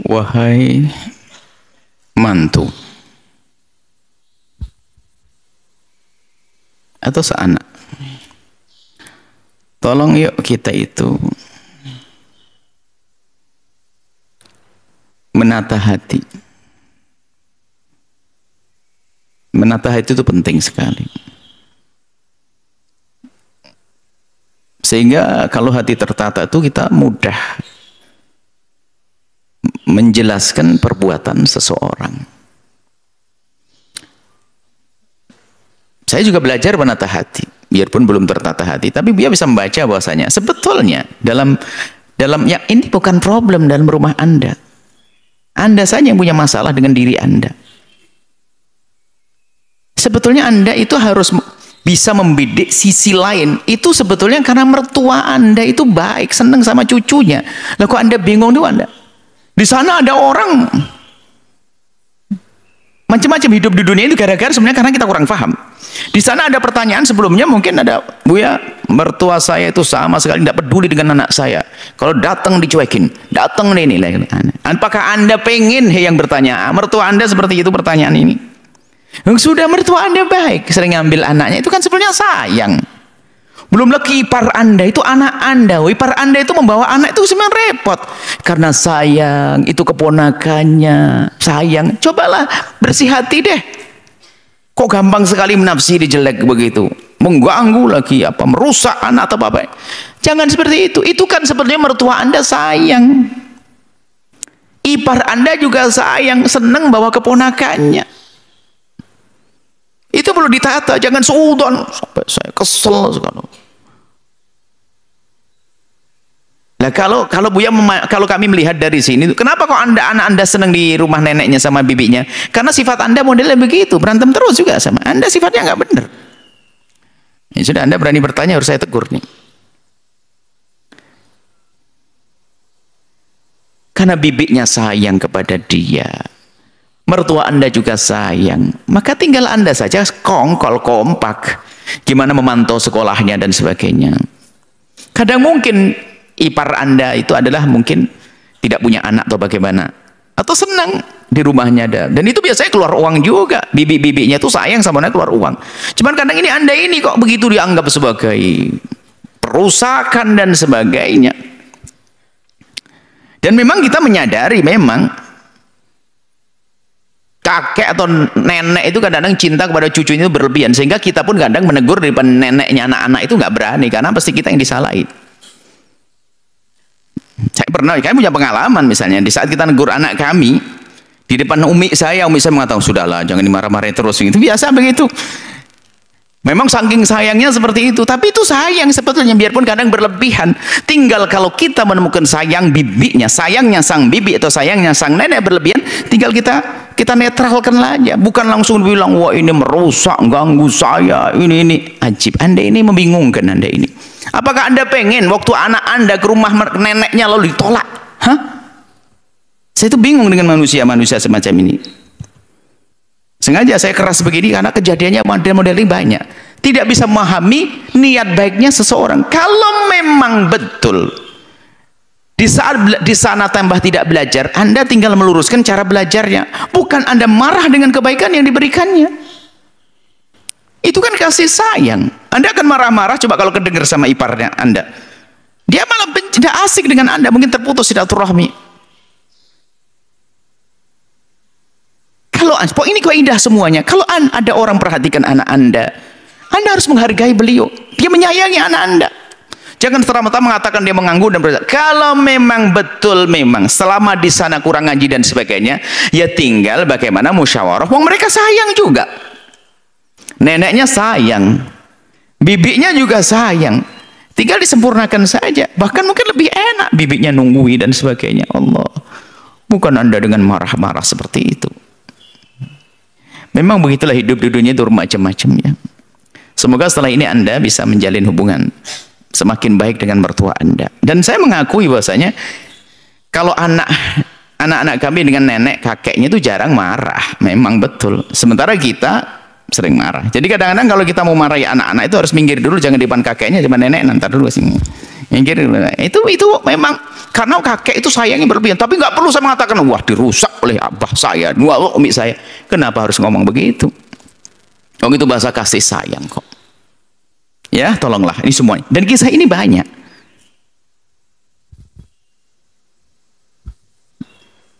Wahai mantu atau seanak, tolong yuk kita itu menata hati. Menata hati itu penting sekali. Sehingga kalau hati tertata itu kita mudah menjelaskan perbuatan seseorang. Saya juga belajar menata hati, biarpun belum tertata hati, tapi dia bisa membaca bahwasanya sebetulnya dalam ya ini bukan problem dalam rumah Anda. Anda saja yang punya masalah dengan diri Anda. Sebetulnya Anda itu harus bisa membidik sisi lain. Itu sebetulnya karena mertua Anda itu baik, senang sama cucunya. Lah kok Anda bingung tuh Anda? Di sana ada orang macam-macam hidup di dunia itu gara-gara sebenarnya karena kita kurang paham. Di sana ada pertanyaan sebelumnya mungkin ada, Bu ya, mertua saya itu sama sekali tidak peduli dengan anak saya. Kalau datang dicuekin, datang ini. Apakah Anda pengen yang bertanya, mertua Anda seperti itu pertanyaan ini? Sudah mertua Anda baik, sering ngambil anaknya, itu kan sebenarnya sayang. Belum lagi ipar Anda itu anak Anda. Ipar Anda itu membawa anak itu sebenarnya repot. Karena sayang, itu keponakannya. Sayang, cobalah bersih hati deh. Kok gampang sekali menafsiri jelek begitu. Mengganggu lagi apa, merusak anak atau apa. Jangan seperti itu. Itu kan sebenarnya mertua Anda sayang. Ipar Anda juga sayang, senang bawa keponakannya. Itu perlu ditata, jangan seudon sampai saya kesel sekali. Nah, kalau kami melihat dari sini, kenapa kok anak Anda senang di rumah neneknya sama bibinya? Karena sifat Anda modelnya begitu, berantem terus juga sama Anda, sifatnya nggak benar. Ya sudah, Anda berani bertanya harus saya tegur nih. Karena bibinya sayang kepada dia, mertua Anda juga sayang, maka tinggal Anda saja kongkol kompak gimana memantau sekolahnya dan sebagainya. Kadang mungkin ipar Anda itu adalah mungkin tidak punya anak atau bagaimana, atau senang di rumahnya ada, dan itu biasanya keluar uang juga. Bibi-bibinya itu sayang sama anaknya, keluar uang. Cuman kadang ini Anda ini kok begitu dianggap sebagai perusakan dan sebagainya. Dan memang kita menyadari memang kakek atau nenek itu kadang-kadang cinta kepada cucunya itu berlebihan, sehingga kita pun kadang menegur di depan neneknya anak-anak itu nggak berani, karena pasti kita yang disalahin. Saya pernah, kami punya pengalaman misalnya di saat kita negur anak kami di depan umi saya mengatakan sudahlah jangan dimarah-marahin terus, itu biasa begitu. Memang saking sayangnya seperti itu, tapi itu sayang sebetulnya biarpun kadang berlebihan. Tinggal kalau kita menemukan sayang bibinya, sayangnya sang bibi atau sayangnya sang nenek berlebihan, tinggal kita netralkan aja, bukan langsung bilang wah ini merusak, ganggu saya, ini ajib. Anda ini membingungkan Anda ini. Apakah Anda pengen waktu anak Anda ke rumah neneknya lalu ditolak? Hah? Saya itu bingung dengan manusia-manusia semacam ini. Sengaja saya keras begini karena kejadiannya model-model ini banyak. Tidak bisa memahami niat baiknya seseorang. Kalau memang betul di saat di sana tambah tidak belajar, Anda tinggal meluruskan cara belajarnya, bukan Anda marah dengan kebaikan yang diberikannya. Itu kan kasih sayang. Anda akan marah-marah coba kalau kedengar sama iparnya Anda. Dia malah tidak asik dengan Anda, mungkin terputus silaturahmi. Kalau ini kaidah semuanya. Kalau ada orang perhatikan anak Anda harus menghargai beliau. Dia menyayangi anak Anda. Jangan serta-merta mengatakan dia mengganggu dan berusaha. Kalau memang betul memang selama di sana kurang ngaji dan sebagainya, ya tinggal bagaimana musyawarah. Wong mereka sayang juga. Neneknya sayang, bibinya juga sayang. Tinggal disempurnakan saja. Bahkan mungkin lebih enak bibinya nunggui dan sebagainya. Allah, bukan Anda dengan marah-marah seperti itu. Memang begitulah hidup di dunia itu macam-macam ya. Semoga setelah ini Anda bisa menjalin hubungan semakin baik dengan mertua Anda. Dan saya mengakui bahwasanya kalau anak-anak kami dengan nenek kakeknya itu jarang marah, memang betul. Sementara kita sering marah. Jadi kadang-kadang kalau kita mau marahi anak-anak itu harus minggir dulu, jangan di depan kakeknya, depan nenek, nanti dulu sini. Minggir dulu. Itu memang karena kakek itu sayangnya berlebihan, tapi nggak perlu saya mengatakan wah dirusak oleh abah saya, wah umi saya. Kenapa harus ngomong begitu? Oh itu bahasa kasih sayang kok. Ya, tolonglah ini semuanya. Dan kisah ini banyak.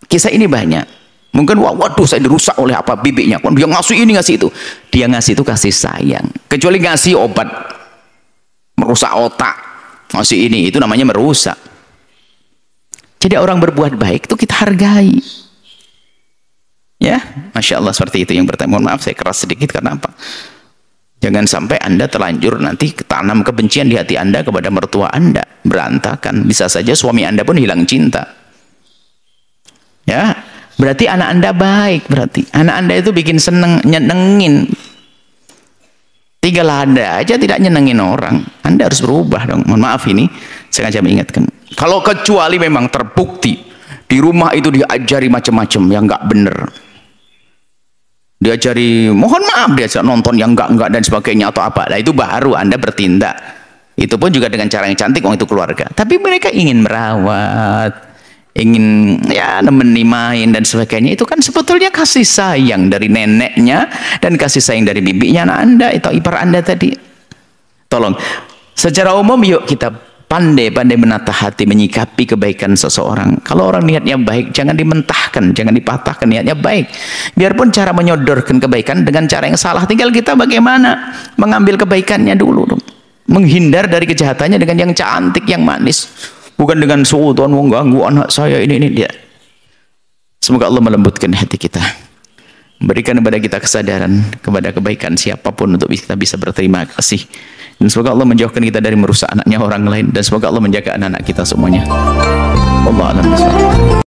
Kisah ini banyak. Mungkin waduh saya dirusak oleh apa bibinya. Dia ngasih ini ngasih itu. Dia ngasih itu kasih sayang. Kecuali ngasih obat merusak otak. Ngasih ini itu namanya merusak. Jadi orang berbuat baik itu kita hargai. Ya, Masya Allah seperti itu yang bertanya. Mohon maaf saya keras sedikit karena apa? Jangan sampai Anda terlanjur nanti tanam kebencian di hati Anda kepada mertua Anda. Berantakan. Bisa saja suami Anda pun hilang cinta. Ya, berarti anak Anda baik. Berarti anak Anda itu bikin seneng, nyenengin. Tinggal Anda aja tidak nyenengin orang. Anda harus berubah dong. Mohon maaf ini saya aja mengingatkan. Kalau kecuali memang terbukti di rumah itu diajari macam-macam yang nggak bener. Diajari, mohon maaf, diajak nonton yang enggak dan sebagainya atau apa. Nah itu baru Anda bertindak. Itu pun juga dengan cara yang cantik, itu keluarga. Tapi mereka ingin merawat, ingin ya nemeni main dan sebagainya. Itu kan sebetulnya kasih sayang dari neneknya dan kasih sayang dari bibinya anak Anda atau ipar Anda tadi. Tolong, secara umum yuk kita pandai-pandai menata hati, menyikapi kebaikan seseorang. Kalau orang niatnya baik, jangan dimentahkan, jangan dipatahkan, niatnya baik. Biarpun cara menyodorkan kebaikan dengan cara yang salah, tinggal kita bagaimana mengambil kebaikannya dulu. Menghindar dari kejahatannya dengan yang cantik, yang manis. Bukan dengan suudzon mengganggu anak saya ini dia. Semoga Allah melembutkan hati kita. Berikan kepada kita kesadaran kepada kebaikan siapapun untuk kita bisa berterima kasih. Dan semoga Allah menjauhkan kita dari merusak anaknya orang lain. Dan semoga Allah menjaga anak-anak kita semuanya. Wallahu a'lam bishawab.